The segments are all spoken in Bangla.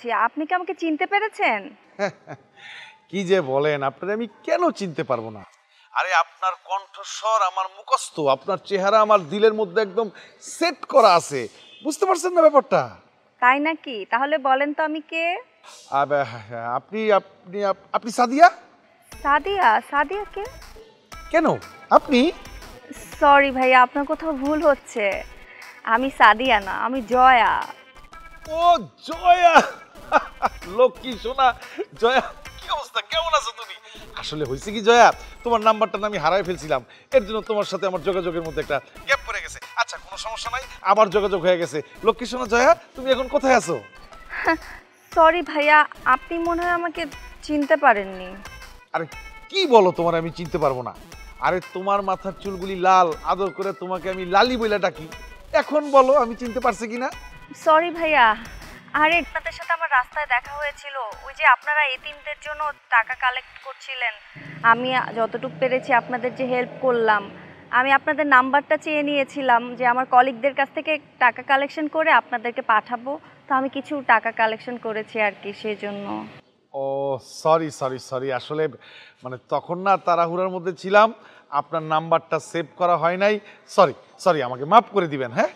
পারছি। আপনি কি আমাকে চিনতে পেরেছেন? কি যে বলেন, আপনারে আমি কেন চিনতে পারবো না? আরে আপনার কণ্ঠস্বর আমার মুখস্থ, আপনার চেহারা আমার দিলের মধ্যে একদম সেট করা আছে। বুঝতে পারছেন না ব্যাপারটা? তাই নাকি? তাহলে বলেন তো আমি কে? আপনি আপনি আপনি সাদিয়া? সাদিয়া? সাদিয়া কে? কেন আপনি? সরি ভাইয়া, আপনার কোথাও ভুল হচ্ছে। আমি সাদিয়া না, আমি জয়া। ও জয়া, লক্ষ্মী সোনা জয়া, কি অবস্থা, কেমন আছো তুমি? আসলে হয়েছে কি জয়া, তোমার নাম্বারটা আমি হারাই ফেলছিলাম, এর জন্য তোমার সাথে আমার যোগাযোগের মধ্যে একটা গ্যাপ পড়ে গেছে। আচ্ছা কোনো সমস্যা নাই, আবার যোগাযোগ হয়ে গেছে। লক্ষ্মী সোনা জয়া, তুমি এখন কোথায় আছো? সরি ভাইয়া, আপনি মনে হয় আমাকে চিনতে পারেননি। আরে কি বলো, তোমার আমি চিনতে পারবো না? আরে তোমার মাথার চুলগুলি লাল, আদর করে তোমাকে আমি লালি বইলা ডাকি। এখন বলো আমি চিনতে পারছি কিনা? সরি ভাইয়া, আরে আপনাদের সাথে আমার রাস্তায় দেখা হয়েছিল। ওই যে আপনারা এতিমদের জন্য টাকা কালেক্ট করছিলেন, আমি যতটুকু পেরেছি আপনাদের যে হেল্প করলাম। আমি আপনাদের নাম্বারটা চেয়ে নিয়েছিলাম যে আমার কলিগদের কাছ থেকে টাকা কালেকশন করে আপনাদেরকে পাঠাবো। তো আমি কিছু টাকা কালেকশন করেছি আর কি, সেই জন্য। ও সরি সরি সরি, আসলে মানে তখন না তাড়াহুড়ার মধ্যে ছিলাম, আপনার নাম্বারটা সেভ করা হয় নাই। সরি সরি, আমাকে মাফ করে দিবেন। হ্যাঁ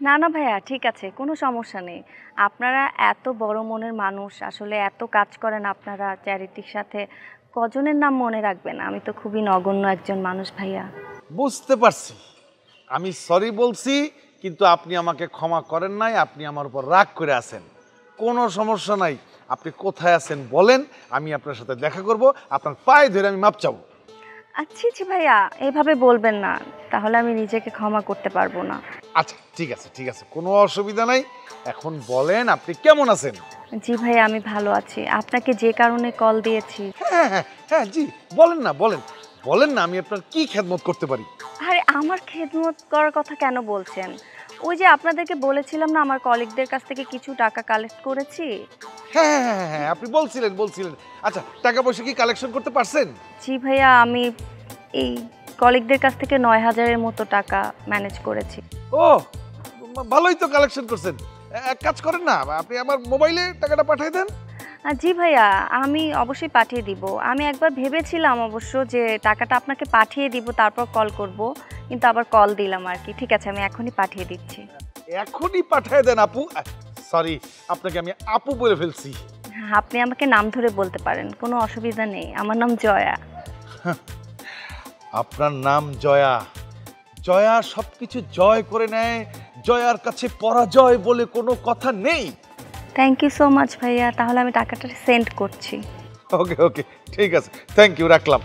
না না ভাইয়া, ঠিক আছে, কোনো সমস্যা নেই। আপনারা এত বড় মনের মানুষ, আসলে এত কাজ করেন আপনারা চ্যারিটির সাথে, কজনের নাম মনে রাখবেন? আমি তো খুবই নগণ্য একজন মানুষ ভাইয়া। বুঝতে পারছি, আমি সরি বলছি, কিন্তু আপনি আমাকে ক্ষমা করেন নাই, আপনি আমার উপর রাগ করে আছেন। কোনো সমস্যা নাই, আপনি কোথায় আছেন বলেন, আমি আপনার সাথে দেখা করব, আপনার পায়ে ধরে আমি মাপ চাবো। আচ্ছা আচ্ছা ভাইয়া, এভাবে বলবেন না, তাহলে আমি নিজেকে ক্ষমা করতে পারবো না। আচ্ছা ঠিক আছে ঠিক আছে, কোনো অসুবিধা নাই। এখন বলেন আপনি কেমন আছেন? জি ভাইয়া, আমি ভালো আছি। আপনাকে যে কারণে কল দিয়েছি। হ্যাঁ হ্যাঁ হ্যাঁ, জি বলেন না, বলেন বলেন না, আমি আপনার কি খেদমত করতে পারি? আরে আমার খেদমত করার কথা কেন বলছেন? ওই যে আপনাদেরকে বলেছিলাম না, আমার কলিগদের কাছ থেকে কিছু টাকা কালেক্ট করেছি। হ্যাঁ হ্যাঁ হ্যাঁ হ্যাঁ, আপনি বলছিলেন বলছিলেন। আচ্ছা টাকা পয়সা কি কালেকশন করতে পারছেন? জি ভাইয়া, আমি এই কলিগদের কাছ থেকে ৯,০০০-এর মতো টাকা ম্যানেজ করেছি। ও ভালোই তো কালেকশন করছেন। এক কাজ করেন না, আপনি আমার মোবাইলে টাকাটা পাঠিয়ে দেন। জি ভাইয়া, আমি অবশ্যই পাঠিয়ে দিব। আমি একবার ভেবেছিলাম অবশ্য যে টাকাটা আপনাকে পাঠিয়ে দিব, তারপর কল করব, কিন্তু আবার কল দিলাম আর কি। ঠিক আছে, আমি এখনই পাঠিয়ে দিচ্ছি। এখনই পাঠিয়ে দেন আপু। সরি, আপনাকে আমি আপু বলে ফেলছি। হ্যাঁ, আপনি আমাকে নাম ধরে বলতে পারেন, কোনো অসুবিধা নেই। আমার নাম জয়া। আপনার নাম জয়া? জয়া সবকিছু জয় করে নেয়, জয়ার কাছে পরাজয় বলে কোনো কথা নেই। থ্যাংক ইউ সো মাচ ভাইয়া, তাহলে আমি টাকাটা সেন্ড করছি। ওকে ওকে, ঠিক আছে, থ্যাংক ইউ, রাখলাম।